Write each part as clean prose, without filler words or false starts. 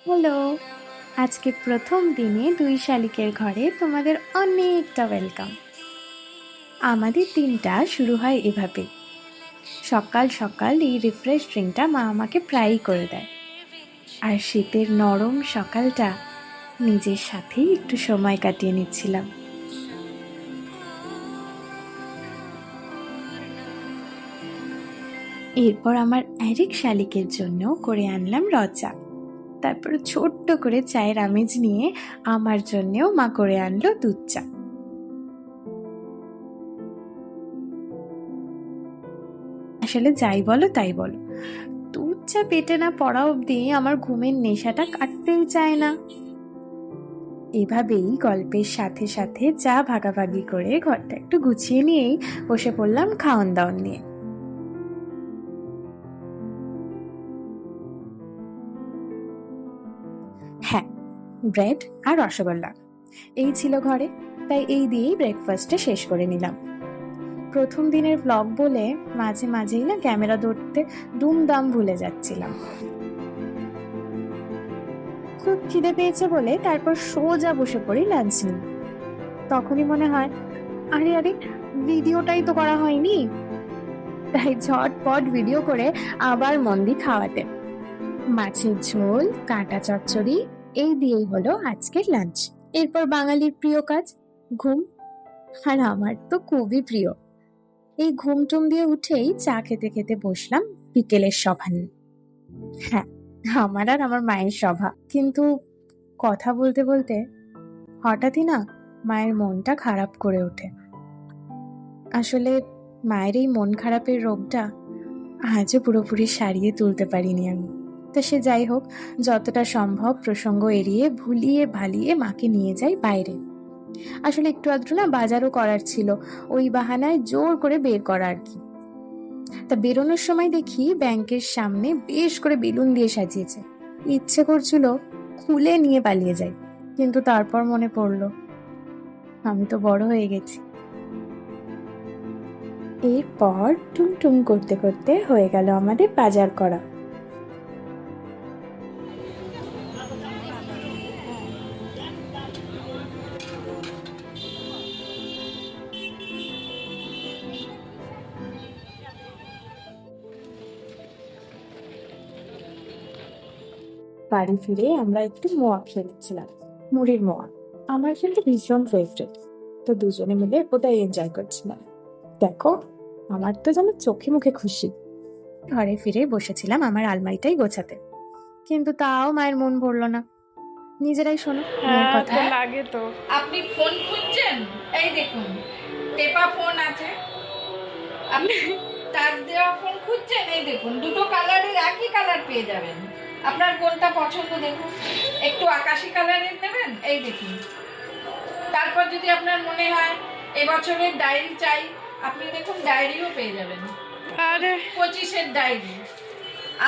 Hello, আজকে প্রথম দিনে দুই শালিকের ঘরে তোমাদের অনেকটা ওয়েলকাম। আমাদের দিনটা শুরু হয় এভাবে। সকাল সকাল এই রিফ্রেশ ড্রিঙ্কটা মা আমাকে প্রায়ই করে দেয়। আর শীতের নরম সকালটা নিজের সাথেই একটু সময় কাটিয়ে নিচ্ছিলাম। এরপর আমার আরেক শালিকের জন্য করে আনলাম রচা। তারপর ছোট্ট করে চায়ের আমেজ নিয়ে আমার জন্যেও মা করে আনলো দুধ চা। আসলে যাই বলো তাই বলো, দুধ চা পেটে না পড়া অবধি আমার ঘুমের নেশাটা কাটতেই চায় না। এভাবেই গল্পের সাথে সাথে চা ভাগাভাগি করে ঘরটা একটু গুছিয়ে নিয়েই বসে পড়লাম খাওন দাওন নিয়ে। হ্যাঁ, ব্রেড আর রসগোল্লা এই ছিল ঘরে, তাই এই দিয়েই ব্রেকফাস্টটা শেষ করে নিলাম। প্রথম দিনের ব্লগ বলে মাঝে মাঝেই না ক্যামেরা ধরতে দুমদাম ভুলে যাচ্ছিলাম। খুব খিদে পেয়েছে বলে তারপর সোজা বসে পড়ি লাঞ্চ নিয়ে। তখনই মনে হয়, আরে আরে ভিডিওটাই তো করা হয়নি। তাই ঝটপট ভিডিও করে আবার মন দিয়ে খাওয়াতে। মাছের ঝোল, কাঁটা চচ্চড়ি এই দিয়েই হলো আজকের লাঞ্চ। এরপর বাঙালির প্রিয় কাজ ঘুম। আর আমার তো খুবই প্রিয়। এই ঘুমটুম দিয়ে উঠেই চা খেতে খেতে বসলাম বিকেলের সভা নিয়ে। হ্যাঁ, আমার আর আমার মায়ের সভা। কিন্তু কথা বলতে বলতে হঠাৎই না মায়ের মনটা খারাপ করে ওঠে। আসলে মায়ের এই মন খারাপের রোগটা আজও পুরোপুরি সারিয়ে তুলতে পারিনি আমি। তা সে যাই হোক, যতটা সম্ভব প্রসঙ্গ এড়িয়ে ভুলিয়ে ভালিয়ে মাকে নিয়ে যাই বাইরে। আসলে একটু আধটু না বাজারও করার ছিল, ওই বাহানায় জোর করে বের করা আর কি। তা বেরোনোর সময় দেখি ব্যাংকের সামনে বেশ করে বেলুন দিয়ে সাজিয়েছে। ইচ্ছে করছিল খুলে নিয়ে পালিয়ে যাই, কিন্তু তারপর মনে পড়লো আমি তো বড় হয়ে গেছি। এরপর টুমটুম করতে করতে হয়ে গেল আমাদের বাজার করা। বাড়ি ফিরে আমরা একটু মোয়া খেয়ে নিচ্ছিলাম, মুড়ির মোয়া। আমার কিন্তু ভীষণ ফেভারিট, তো দুজনে মিলে ওটাই এনজয় করছিলাম। দেখো, আমার তো যেন চোখে মুখে খুশি। ঘরে ফিরে বসেছিলাম আমার আলমারিটাই গোছাতে, কিন্তু তাও মায়ের মন ভরলো না। নিজেরাই শোনো মেয়ের কথা। লাগে তো। আপনি ফোন খুঁজছেন, এই দেখুন টেপা ফোন আছে। আপনি টাচ দেওয়া ফোন খুঁজছেন, এই দেখুন দুটো কালারের একই কালার পেয়ে যাবেন। আপনার কোনটা পছন্দ দেখুন। একটু আকাশি কালারের নেবেন, এই দেখুন। তারপর যদি আপনার মনে হয় এবছরের ডায়েরি চাই, আপনি দেখুন ডায়েরিও পেয়ে যাবেন। আরে 25-এর ডায়েরি।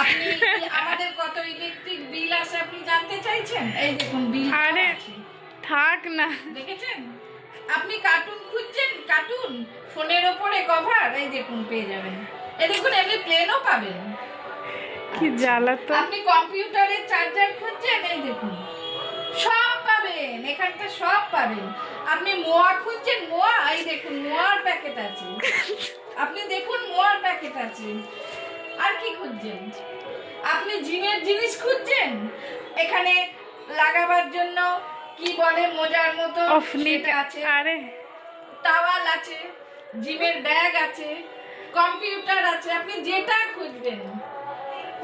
আপনি আমাদের কত ইলেকট্রিক বিল আছে আপনি জানতে চাইছেন, এই দেখুন বিল। আরে থাক না, দেখেছেন? আপনি কার্টুন খুঁজছেন, কার্টুন ফোনের ওপরে কভার, এই দেখুন পেয়ে যাবেন। এই দেখুন এমনি প্লেনও পাবেন। কি জ্বালা তো। আপনি কম্পিউটারের চার্জার খুঁজছেন, এই দেখুন সব পাবেন, এখানটা সব পাবেন। আপনি মোয়া খুঁজছেন, মোয়া, এই দেখুন মোয়ার প্যাকেট আছে। আপনি দেখুন মোয়ার প্যাকেট আছে। আর কি খুঁজছেন? আপনি জিমের জিনিস খুঁজছেন, এখানে লাগাবার জন্য কি বলে মোজার মতো সেটা আছে। আরে টাওয়াল আছে, জিমের ব্যাগ আছে, কম্পিউটার আছে, আপনি যেটা খুঁজবেন।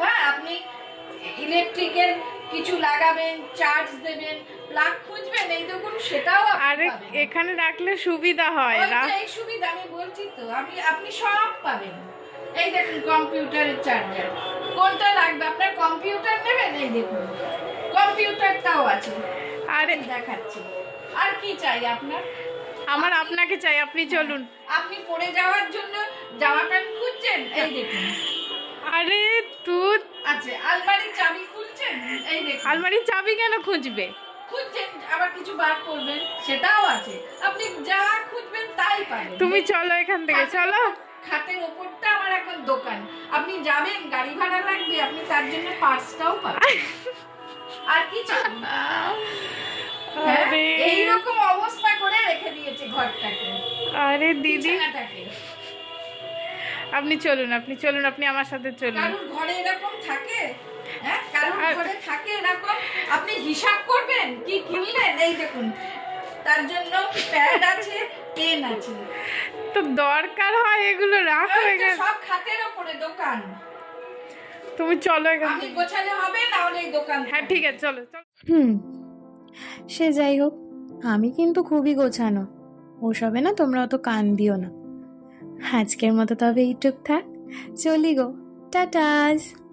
হ্যাঁ, আপনি ইলেকট্রিকের কিছু লাগাবেন, চার্জ দেবেন, প্লাগ খুঁজবেন, এই দেখুন সেটাও আরে এখানে রাখলে সুবিধা হয় না। এই সুবিধা আমি বলছি তো, আপনি সব পাবেন। এই দেখুন কম্পিউটারের চার্জার, কোনটা লাগবে আপনার? কম্পিউটার নেবেন, এই দেখুন কম্পিউটারটাও আছে। আরে দেখাচ্ছি। আর কি চাই আপনার? আমার আপনাকে চাই, আপনি চলুন। আপনি পরে যাওয়ার জন্য জামা প্যান্ট খুঁজছেন, এই দেখুন। আরে তুই আছে। আলমারির চাবি খুঁজছেন, এই দেখুন। আলমারির চাবি কেন খুঁজবে? খুঁজছেন আবার কিছু বার করবেন, সেটাও আছে। আপনি যা খুঁজবেন তাই পাবেন। তুমি চলো এখান থেকে, চলো। খাটের ওপরটা আমার এখন দোকান, আপনি যাবেন, গাড়ি ভাড়া লাগবে, আপনি তার জন্য পার্সটাও পাবেন। আর ঘরটাকে, আরে দিদি, বিছানাটাকে। আপনি চলুন, আপনি আমার সাথে চলুন। কারুর ঘরে এরকম থাকে? হ্যাঁ, কারুর আর- ঘরে থাকে এরকম? আপনি হিসাব করবেন কি কিনলেন? এই দেখুন, তার জন্য প্যাড আছে, পেন আছে। তো দরকার হয় এগুলো রাখো ওই তো এখানে। সব খাতের ওপরে দোকান। তুমি চলো এখান আমি থেকে। গোছালে হবে না, হলে এই দোকান। হ্যাঁ ঠিক আছে, চলো চলো। সে যাই হোক, আমি কিন্তু খুবই গোছানো। ওসবে না তোমরা অত কান দিও না। আজকের মতো তবে এইটুক থাক, চলি গো, টাটাস।